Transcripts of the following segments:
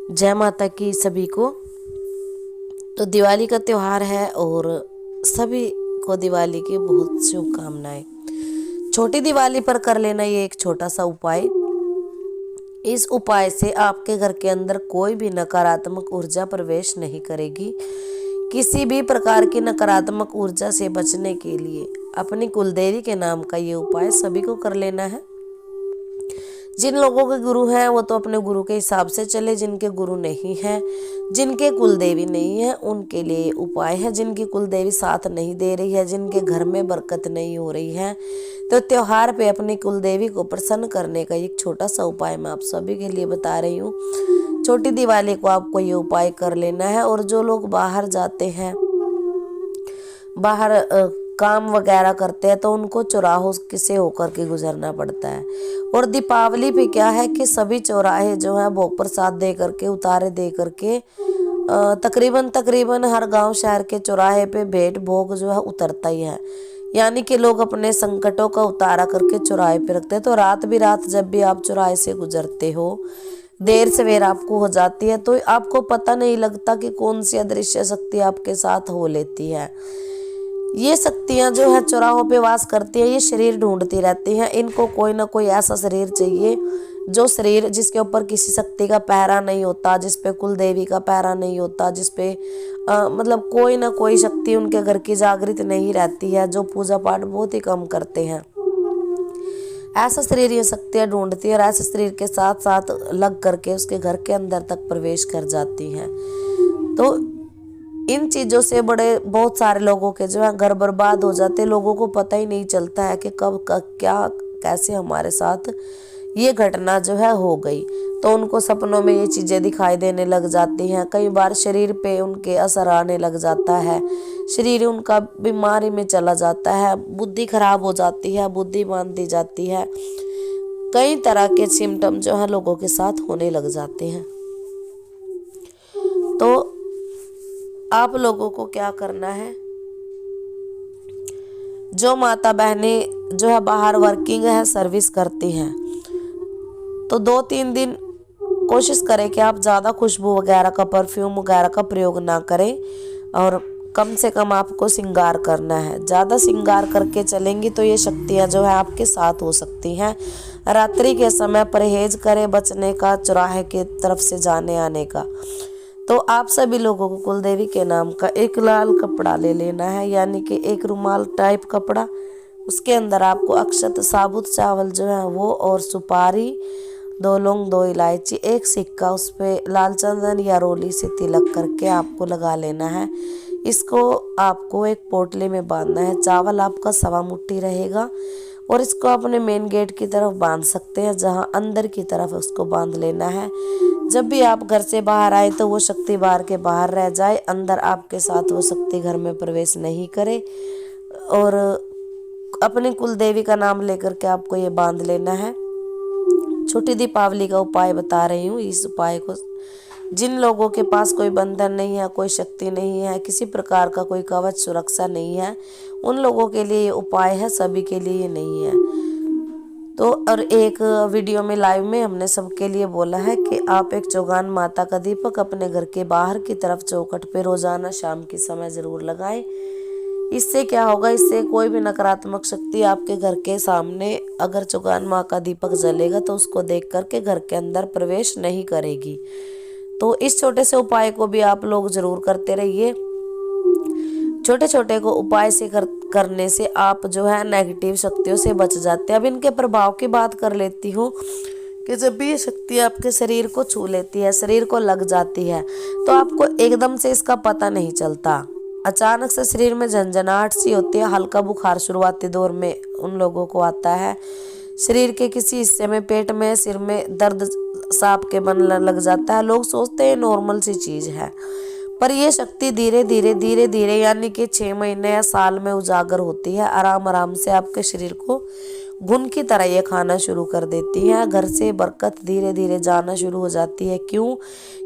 जय माता की सभी को। तो दिवाली का त्योहार है और सभी को दिवाली की बहुत शुभकामनाएं। छोटी दिवाली पर कर लेना ये एक छोटा सा उपाय। इस उपाय से आपके घर के अंदर कोई भी नकारात्मक ऊर्जा प्रवेश नहीं करेगी। किसी भी प्रकार की नकारात्मक ऊर्जा से बचने के लिए अपनी कुलदेवी के नाम का ये उपाय सभी को कर लेना है। जिन लोगों के गुरु हैं वो तो अपने गुरु के हिसाब से चले, जिनके गुरु नहीं हैं, जिनके कुलदेवी नहीं है उनके लिए उपाय है। जिनकी कुलदेवी साथ नहीं दे रही है, जिनके घर में बरकत नहीं हो रही है, तो त्योहार पे अपनी कुलदेवी को प्रसन्न करने का एक छोटा सा उपाय मैं आप सभी के लिए बता रही हूँ। छोटी दिवाली को आपको ये उपाय कर लेना है। और जो लोग बाहर जाते हैं, बाहर काम वगैरह करते हैं, तो उनको चौराहों से होकर के गुजरना पड़ता है। और दीपावली पे क्या है कि सभी चौराहे जो है भोग प्रसाद दे करके, उतारे दे करके, तकरीबन हर गांव शहर के चौराहे पे भेंट भोग जो है उतरता ही है। यानी कि लोग अपने संकटों का उतारा करके चौराहे पे रखते हैं। तो रात बिरात जब भी आप चौराहे से गुजरते हो, देर सवेर आपको हो जाती है, तो आपको पता नहीं लगता कि कौन सी अदृश्य शक्ति आपके साथ हो लेती है। ये शक्तियां जो है चौराहों पे वास करती है, ये शरीर ढूंढती रहती हैं। इनको कोई ना कोई ऐसा शरीर चाहिए, जो शरीर जिसके ऊपर किसी शक्ति का पहरा नहीं होता, जिसपे कुलदेवी का पहरा नहीं होता, जिसपे मतलब कोई ना कोई शक्ति उनके घर की जागृत नहीं रहती है, जो पूजा पाठ बहुत ही कम करते हैं। ऐसा शरीर ये शक्तियां ढूंढती है और ऐसे शरीर के साथ साथ लग करके उसके घर के अंदर तक प्रवेश कर जाती हैं। तो इन चीज़ों से बहुत सारे लोगों के जो है घर बर्बाद हो जाते हैं। लोगों को पता ही नहीं चलता है कि कब क्या कैसे हमारे साथ ये घटना जो है हो गई। तो उनको सपनों में ये चीज़ें दिखाई देने लग जाती हैं। कई बार शरीर पे उनके असर आने लग जाता है, शरीर उनका बीमारी में चला जाता है, बुद्धि खराब हो जाती है, बुद्धि बांध दी जाती है। कई तरह के सिम्टम जो है लोगों के साथ होने लग जाते हैं। तो आप लोगों को क्या करना है, जो माता बहनें जो है बाहर वर्किंग है, सर्विस करती हैं, तो 2-3 दिन कोशिश करें कि आप ज़्यादा खुशबू वगैरह का, परफ्यूम वगैरह का प्रयोग ना करें। और कम से कम आपको श्रृंगार करना है। ज़्यादा श्रृंगार करके चलेंगी तो ये शक्तियाँ जो है आपके साथ हो सकती हैं। रात्रि के समय परहेज करें बचने का, चौराहे के तरफ से जाने आने का। तो आप सभी लोगों को कुलदेवी के नाम का एक लाल कपड़ा ले लेना है, यानी कि एक रुमाल टाइप कपड़ा। उसके अंदर आपको अक्षत, साबुत चावल जो है वो, और सुपारी, 2 लौंग, 2 इलायची, 1 सिक्का, उस पर लाल चंदन या रोली से तिलक करके आपको लगा लेना है। इसको आपको एक पोटली में बांधना है। चावल आपका 1.25 मुट्ठी रहेगा और इसको अपने मेन गेट की तरफ बांध सकते हैं, जहां अंदर की तरफ उसको बांध लेना है। जब भी आप घर से बाहर आए तो वो शक्ति बाहर के बाहर रह जाए, अंदर आपके साथ वो शक्ति घर में प्रवेश नहीं करे। और अपनी कुलदेवी का नाम लेकर के आपको ये बांध लेना है। छोटी दीपावली का उपाय बता रही हूँ। इस उपाय को जिन लोगों के पास कोई बंधन नहीं है, कोई शक्ति नहीं है, किसी प्रकार का कोई कवच सुरक्षा नहीं है, उन लोगों के लिए ये उपाय है, सभी के लिए ये नहीं है। तो और एक वीडियो में लाइव में हमने सबके लिए बोला है कि आप एक चौगान माता का दीपक अपने घर के बाहर की तरफ चौखट पे रोजाना शाम के समय जरूर लगाएं। इससे क्या होगा, इससे कोई भी नकारात्मक शक्ति आपके घर के सामने अगर चौगान माँ का दीपक जलेगा तो उसको देख करके घर के अंदर प्रवेश नहीं करेगी। तो इस छोटे से उपाय को भी आप लोग जरूर करते रहिए। छोटे छोटे को उपाय से करने से आप जो है नेगेटिव शक्तियों से बच जाते हैं। अब इनके प्रभाव की बात कर लेती हूँ कि जब भी ये शक्ति आपके शरीर को छू लेती है, शरीर को लग जाती है, तो आपको एकदम से इसका पता नहीं चलता। अचानक से शरीर में झंझनाहट सी होती है, हल्का बुखार शुरुआती दौर में उन लोगों को आता है। शरीर के किसी हिस्से में, पेट में, सिर में दर्द सांप के बन लग जाता है। लोग सोचते हैं नॉर्मल सी चीज है, पर यह शक्ति धीरे धीरे यानी कि 6 महीने या साल में उजागर होती है। आराम आराम से आपके शरीर को घुन की तरह ये खाना शुरू कर देती है। घर से बरकत धीरे धीरे जाना शुरू हो जाती है। क्यों?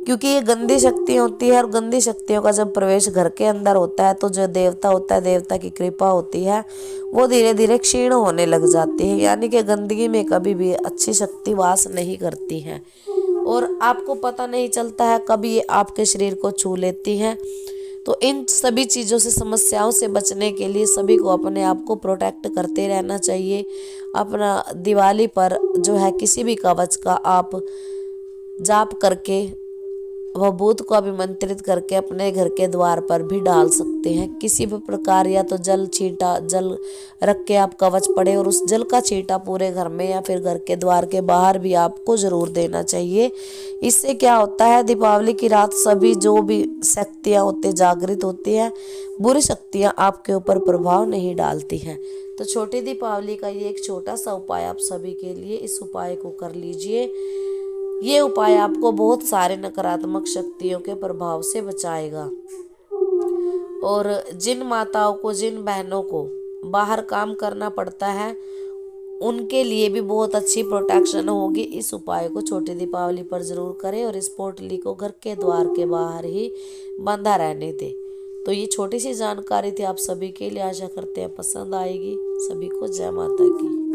क्योंकि ये गंदी शक्ति होती है और गंदी शक्तियों का जब प्रवेश घर के अंदर होता है तो जो देवता होता है, देवता की कृपा होती है, वो धीरे धीरे क्षीण होने लग जाती है। यानी कि गंदगी में कभी भी अच्छी शक्ति वास नहीं करती है। और आपको पता नहीं चलता है कब ये आपके शरीर को छू लेती हैं। तो इन सभी चीज़ों से, समस्याओं से बचने के लिए सभी को अपने आप को प्रोटेक्ट करते रहना चाहिए। अपना दिवाली पर जो है किसी भी कवच का आप जाप करके वह भूत को अभिमंत्रित करके अपने घर के द्वार पर भी डाल सकते हैं। किसी भी प्रकार या तो जल रख के आप कवच पढ़े और उस जल का छींटा पूरे घर में या फिर घर के द्वार के बाहर भी आपको जरूर देना चाहिए। इससे क्या होता है, दीपावली की रात सभी जो भी शक्तियाँ होती जागृत होती हैं, बुरी शक्तियाँ आपके ऊपर प्रभाव नहीं डालती हैं। तो छोटी दीपावली का ये एक छोटा सा उपाय आप सभी के लिए, इस उपाय को कर लीजिए। ये उपाय आपको बहुत सारे नकारात्मक शक्तियों के प्रभाव से बचाएगा। और जिन माताओं को, जिन बहनों को बाहर काम करना पड़ता है, उनके लिए भी बहुत अच्छी प्रोटेक्शन होगी। इस उपाय को छोटी दीपावली पर जरूर करें और इस पोटली को घर के द्वार के बाहर ही बंधा रहने दें। तो ये छोटी सी जानकारी थी आप सभी के लिए, आशा करते हैं पसंद आएगी। सभी को जय माता की।